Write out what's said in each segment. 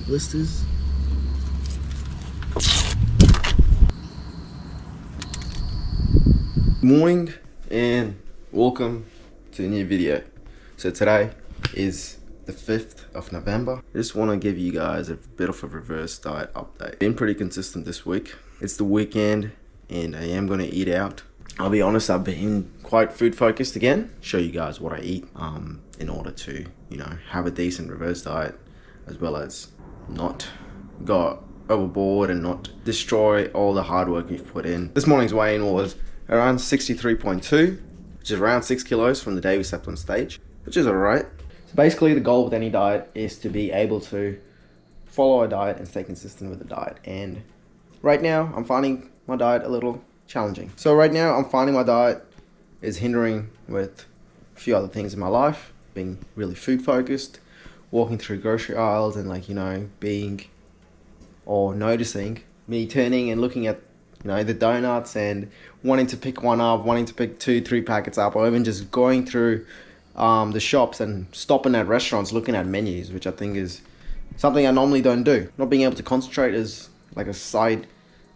blisters. Morning and welcome to a new video. So today is the 5th of November. I just want to give you guys a bit of a reverse diet update. Been pretty consistent this week. It's the weekend and I am going to eat out. I'll be honest, I've been quite food focused again. Show you guys what I eat in order to, have a decent reverse diet, as well as not go overboard and not destroy all the hard work you've put in. This morning's weigh-in was around 63.2, which is around 6 kilos from the day we stepped on stage, which is alright. So basically the goal with any diet is to be able to follow a diet and stay consistent with the diet. And right now I'm finding my diet a little challenging. So right now I'm finding my diet is hindering with a few other things in my life, being really food focused, walking through grocery aisles and being or noticing me turning and looking at the donuts and wanting to pick one up, wanting to pick 2-3 packets up, or even just going through the shops and stopping at restaurants looking at menus, which I think is something I normally don't do. Not being able to concentrate is like a side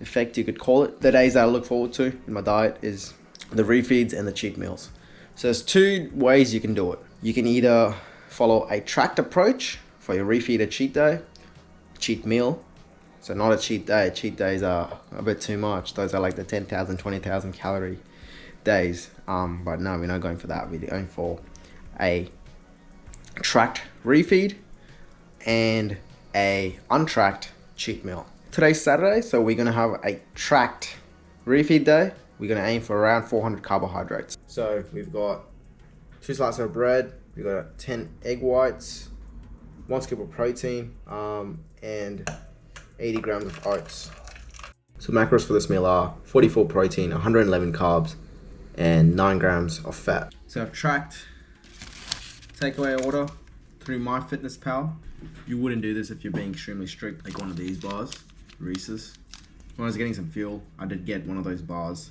effect, you could call it. The days that I look forward to in my diet is the refeeds and the cheat meals. So there's two ways you can do it. You can either follow a tracked approach for your refeed or cheat day, cheat meal. So not a cheat day. Cheat days are a bit too much. Those are like the 10,000, 20,000 calorie days. But no, we're not going for that. We're going for a tracked refeed and a untracked cheat meal. Today's Saturday, so we're gonna have a tracked refeed day. We're gonna aim for around 400 carbohydrates. So we've got 2 slices of bread, we've got 10 egg whites, 1 scoop of protein, and 80 grams of oats. So macros for this meal are 44 protein, 111 carbs, and 9 grams of fat. So I've tracked takeaway order through MyFitnessPal. You wouldn't do this if you're being extremely strict, like one of these bars, Reese's. When I was getting some fuel, I did get one of those bars.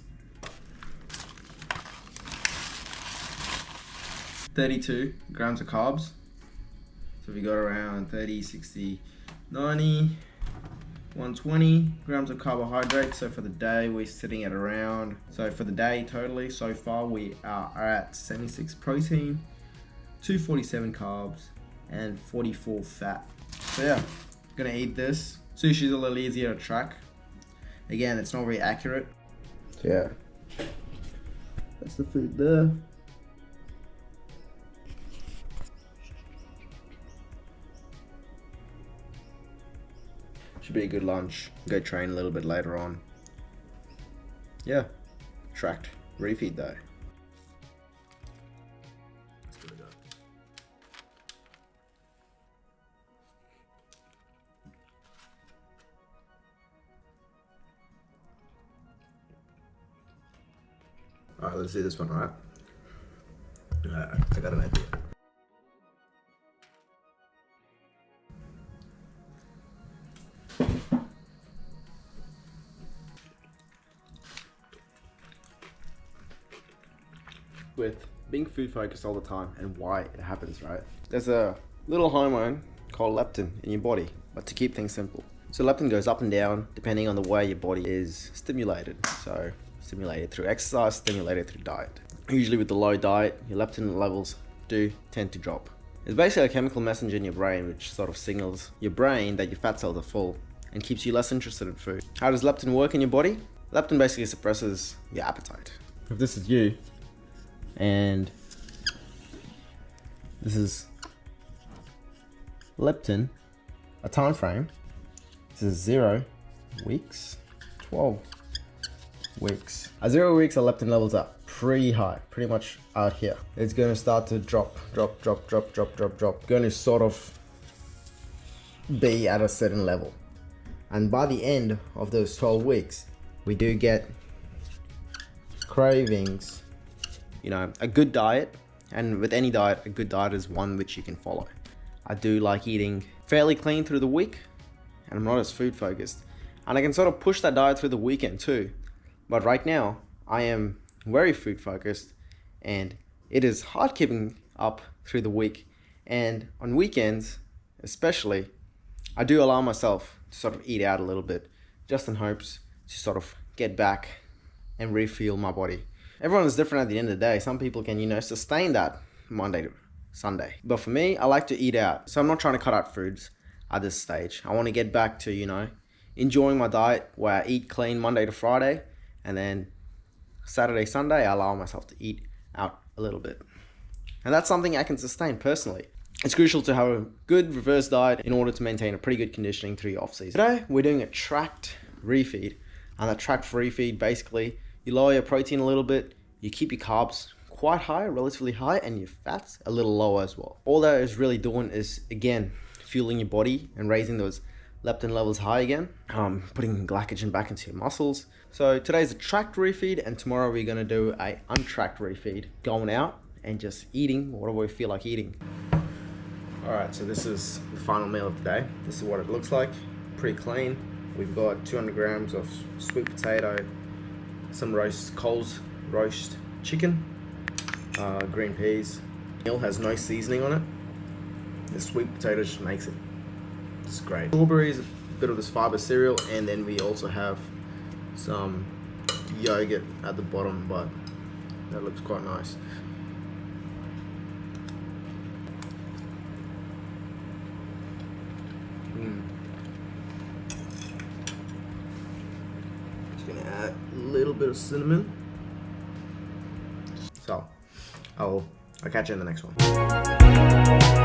32 grams of carbs. So we got around 30, 60, 90, 120 grams of carbohydrates. So for the day, we're sitting at around, so for the day totally, so far we are at 76 protein, 247 carbs, and 44 fat. So yeah, gonna eat this. Sushi's a little easier to track. Again, it's not very accurate. So yeah, that's the food there. Should be a good lunch. Go train a little bit later on. Yeah, tracked refeed day. Alright, let's do this one, alright? Alright, I got an idea. With being food focused all the time and why it happens, right? There's a little hormone called leptin in your body, but to keep things simple. So leptin goes up and down depending on the way your body is stimulated. So stimulated through exercise, stimulated through diet. Usually with the low diet, your leptin levels do tend to drop. It's basically a chemical messenger in your brain which sort of signals your brain that your fat cells are full and keeps you less interested in food. How does leptin work in your body? Leptin basically suppresses your appetite. If this is you, and this is leptin, a time frame. This is 0 weeks, 12 weeks. At 0 weeks, our leptin levels are pretty high, pretty much out here. It's going to start to drop. Going to sort of be at a certain level. And by the end of those 12 weeks, we do get cravings. A good diet, and with any diet, a good diet is one which you can follow. I do like eating fairly clean through the week, and I'm not as food focused. And I can sort of push that diet through the weekend too. But right now, I am very food focused, and it is hard keeping up through the week. And on weekends, especially, I do allow myself to sort of eat out a little bit, just in hopes to sort of get back and refuel my body. Everyone is different at the end of the day. Some people can, you know, sustain that Monday to Sunday. But for me, I like to eat out. So I'm not trying to cut out foods at this stage. I want to get back to, you know, enjoying my diet where I eat clean Monday to Friday, and then Saturday, Sunday, I allow myself to eat out a little bit. And that's something I can sustain personally. It's crucial to have a good reverse diet in order to maintain a pretty good conditioning through your off-season. Today, we're doing a tracked refeed. And a tracked refeed, basically, you lower your protein a little bit, you keep your carbs quite high, relatively high, and your fats a little lower as well. All that is really doing is, again, fueling your body and raising those leptin levels high again, putting glycogen back into your muscles. So today's a tracked refeed, and tomorrow we're gonna do a untracked refeed, going out and just eating whatever we feel like eating. All right, so this is the final meal of the day. This is what it looks like, pretty clean. We've got 200 grams of sweet potato, some Coles roast chicken, green peas. The meal has no seasoning on it. The sweet potato just makes it just great. Strawberries, a bit of this fiber cereal, and then we also have some yogurt at the bottom, but that looks quite nice. Just gonna add a little bit of cinnamon. So I'll catch you in the next one.